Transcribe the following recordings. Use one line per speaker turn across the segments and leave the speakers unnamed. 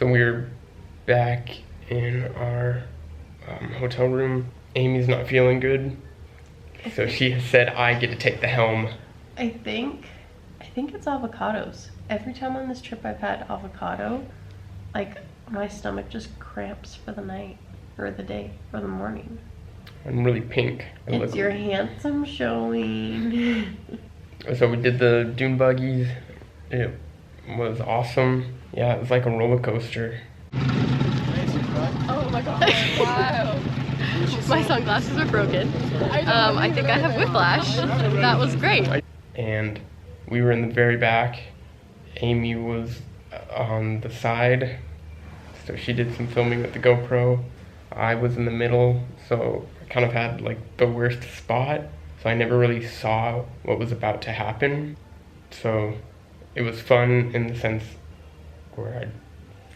So we're back in our hotel room. Amy's not feeling good, so she has said I get to take the helm.
I think it's avocados. Every time on this trip I've had avocado, like my stomach just cramps for the night or the day or the morning.
I'm really pink.
It's your handsome showing.
So we did the dune buggies. It was awesome. Yeah, it was like a roller coaster.
Oh my god. Wow. My sunglasses are broken. I think I have whiplash. That was great.
And we were in the very back. Amy was on the side, so she did some filming with the GoPro. I was in the middle, so I kind of had like the worst spot, so I never really saw what was about to happen. So it was fun in the sense where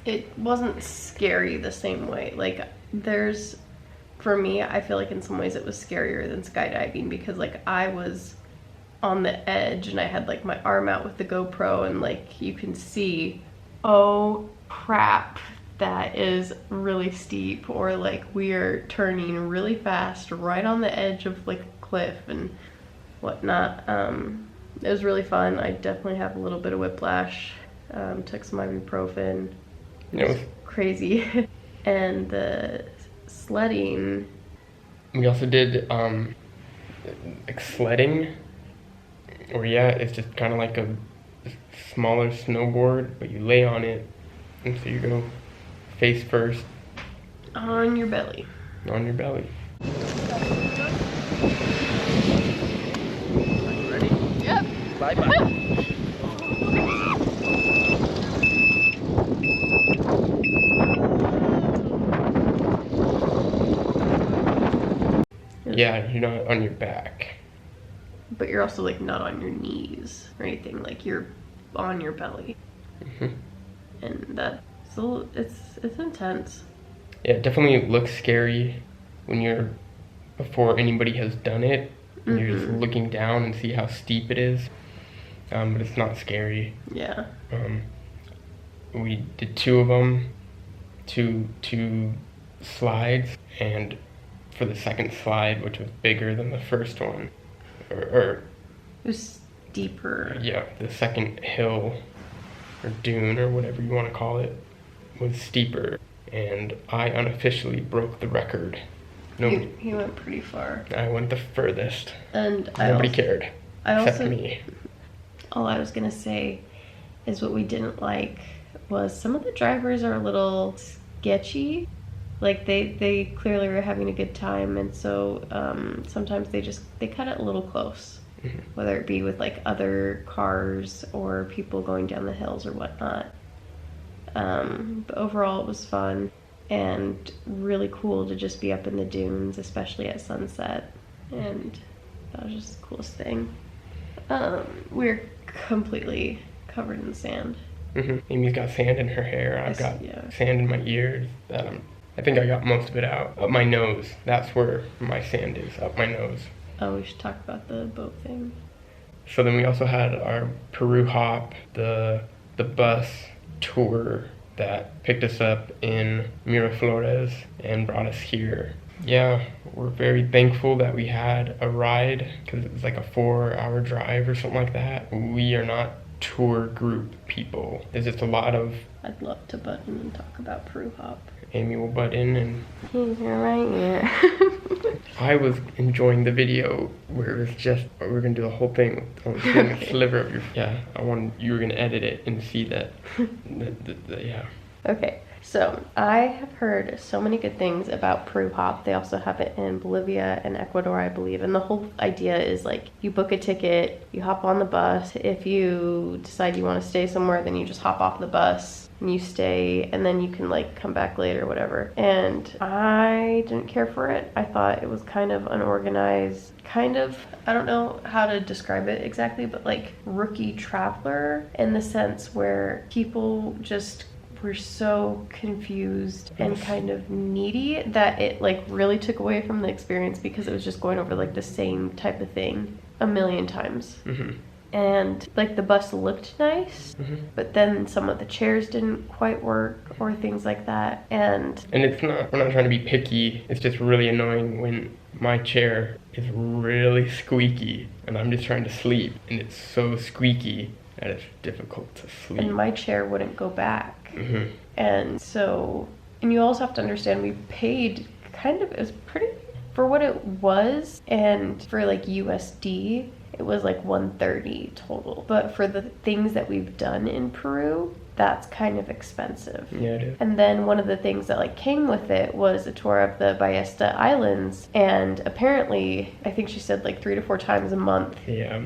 It wasn't scary the same way. Like for me, I feel like in some ways it was scarier than skydiving because like I was on the edge and I had like my arm out with the GoPro and like you can see, oh crap, that is really steep, or like we are turning really fast right on the edge of like a cliff and whatnot. It was really fun. I definitely have a little bit of whiplash. Took some ibuprofen. It was crazy. And the sledding.
we also did like sledding, or yeah, it's just kind of like a smaller snowboard, but you lay on it, and so you go face first
On your belly.
on your belly.
Ready? Yep.
Bye-bye. Yeah, you're not on your back.
But you're also like not on your knees or anything. Like you're on your belly.
Mm-hmm.
And that's it's intense.
Yeah, it definitely looks scary when you're before anybody has done it. And you're just looking down and see how steep it is, but it's not scary.
Yeah.
We did two of them, two slides, and for the second slide, which was bigger than the first one, or
It was steeper.
yeah, the second hill or dune or whatever you want to call it was steeper, and I unofficially broke the record.
He went pretty far.
I went the furthest.
And
Nobody cared except me.
All I was gonna say is what we didn't like was some of the drivers are a little sketchy. Like they clearly were having a good time, and so sometimes they cut it a little close.
Mm-hmm.
Whether it be with like other cars or people going down the hills or whatnot. But overall it was fun and really cool to just be up in the dunes, especially at sunset, and that was just the coolest thing. We're completely covered in sand.
Mm-hmm. Amy's got sand in her hair. I've got sand in my ears. I think I got most of it out. Up my nose. That's where my sand is, up my nose.
Oh, we should talk about the boat thing.
So then we also had our PeruHop, the bus tour that picked us up in Miraflores and brought us here. Yeah, we're very thankful that we had a ride because it was like a 4-hour drive or something like that. We are not tour group people. There's just a lot of...
I'd love to butt in and talk about PeruHop.
Amy will butt in and...
You're right here.
I was enjoying the video where it was just, we were gonna do the whole thing with only seeing a sliver of your... Yeah, you were gonna edit it and see that, yeah.
Okay, so I have heard so many good things about PeruHop. They also have it in Bolivia and Ecuador, I believe. And the whole idea is like you book a ticket, you hop on the bus. If you decide you want to stay somewhere, then you just hop off the bus and you stay, and then you can like come back later or whatever. And I didn't care for it. I thought it was kind of unorganized, kind of, I don't know how to describe it exactly, but like rookie traveler in the sense where people just were so confused and kind of needy that it like really took away from the experience because it was just going over like the same type of thing a million times.
Mm-hmm.
and like the bus looked nice, but then some of the chairs didn't quite work or things like that. And
it's not, we're not trying to be picky. It's just really annoying when my chair is really squeaky and I'm just trying to sleep and it's so squeaky that it's difficult to sleep.
And my chair wouldn't go back. And so, and you also have to understand, we paid kind of, it was pretty, for what it was, and for like USD, it was like 130 total. But for the things that we've done in Peru, that's kind of expensive.
Yeah, it is.
And then one of the things that like came with it was a tour of the Ballesta Islands, and apparently I think she said like 3 to 4 times a month.
Yeah,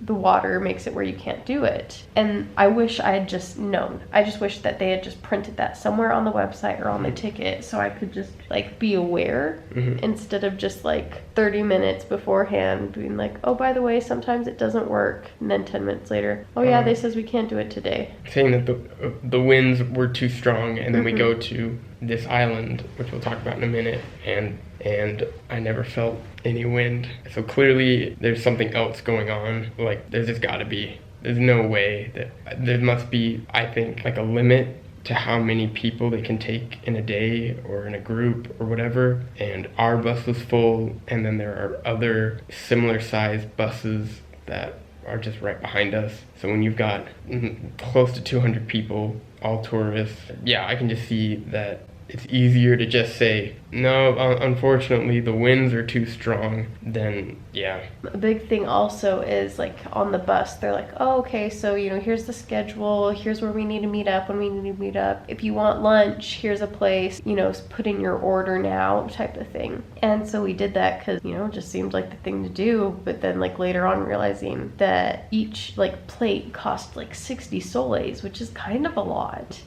the water makes it where you can't do it. And I wish I had just known. I just wish that they had just printed that somewhere on the website or on the ticket so I could just like be aware instead of just like 30 minutes beforehand being like, oh, by the way, sometimes it doesn't work, and then 10 minutes later, oh yeah, they says we can't do it today.
Saying that the winds were too strong, and then we go to this island, which we'll talk about in a minute, and I never felt any wind. So clearly there's something else going on. Like there's just gotta be. There's no way that there must be, I think, like a limit to how many people they can take in a day or in a group or whatever. And our bus was full, and then there are other similar sized buses that are just right behind us. So when you've got close to 200 people, all tourists, yeah, I can just see that it's easier to just say, no, unfortunately, the winds are too strong, then yeah.
A big thing also is like on the bus, they're like, oh, okay, so, you know, here's the schedule, here's where we need to meet up when we need to meet up. If you want lunch, here's a place, you know, put in your order now type of thing. And so we did that because, you know, it just seemed like the thing to do. But then like later on realizing that each like plate cost like 60 soles, which is kind of a lot.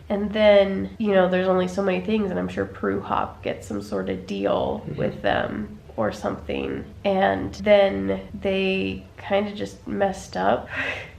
And then, you know, there's only so many things, and I'm sure PeruHop gets some sort of deal with them or something, and then they kind of just messed up.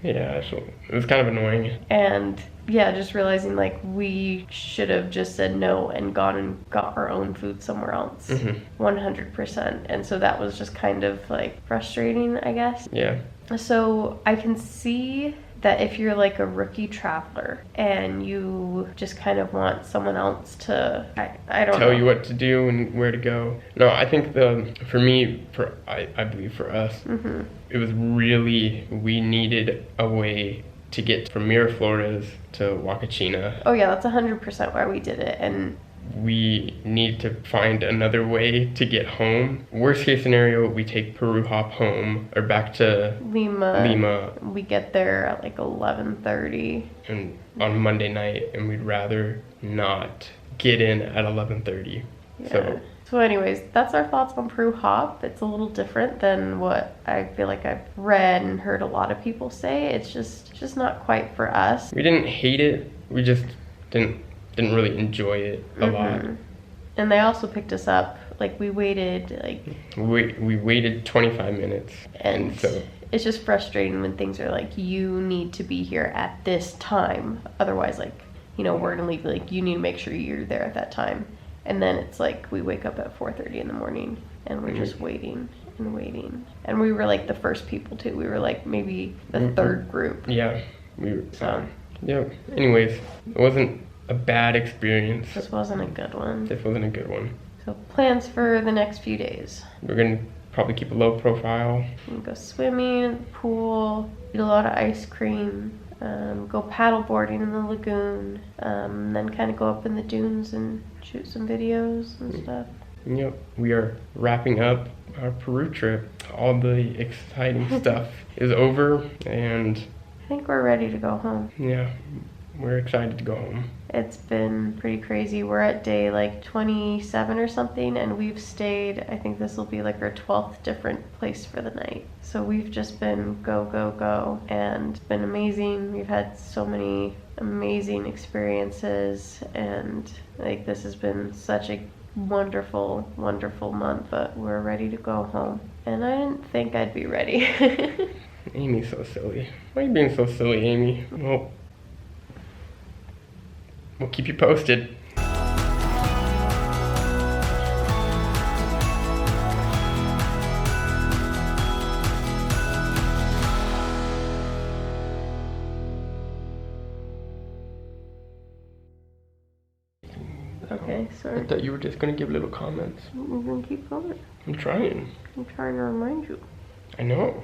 Yeah, so it was kind of annoying.
And yeah, just realizing like we should have just said no and gone and got our own food somewhere else. 100%. And so that was just kind of like frustrating, I guess.
Yeah.
So I can see that if you're like a rookie traveler and you just kind of want someone else to, I don't
tell
know,
you what to do and where to go. No, I think I believe for us, it was really, we needed a way to get from Miraflores to Huacachina.
Oh yeah, that's 100% why we did it. And
we need to find another way to get home. Worst case scenario, we take PeruHop home or back to Lima.
We get there at like 11:30.
And on Monday night, and we'd rather not get in at 11:30.
Yeah. So anyways, that's our thoughts on PeruHop. It's a little different than what I feel like I've read and heard a lot of people say. It's just not quite for us.
We didn't hate it. We just didn't really enjoy it a lot.
And they also picked us up. Like we waited like
we waited 25 minutes,
and
so
it's just frustrating when things are like, you need to be here at this time, otherwise, like, you know, we're gonna leave. Like, you need to make sure you're there at that time. And then it's like we wake up at 4:30 in the morning and we're just waiting and waiting. And we were like the first people too. We were like maybe the third group.
Yeah, we were.
So
yeah. Anyways, it wasn't a bad experience.
This wasn't a good one.
This wasn't a good one.
So plans for the next few days.
We're gonna probably keep a low profile.
We can go swimming in the pool, eat a lot of ice cream, go paddle boarding in the lagoon, then kind of go up in the dunes and shoot some videos and stuff.
Yep, we are wrapping up our Peru trip. All the exciting stuff is over, and
I think we're ready to go home.
Yeah, we're excited to go home.
It's been pretty crazy. We're at day like 27 or something, and we've stayed, I think this will be like our 12th different place for the night. So we've just been go, go, go, and it's been amazing. We've had so many amazing experiences, and like this has been such a wonderful, wonderful month, but we're ready to go home. And I didn't think I'd be ready.
Amy's so silly. Why are you being so silly, Amy? Well, we'll keep you posted.
Okay,
I
sorry.
thought you were just gonna give little comments.
We're gonna keep going.
I'm trying.
I'm trying to remind you.
I know.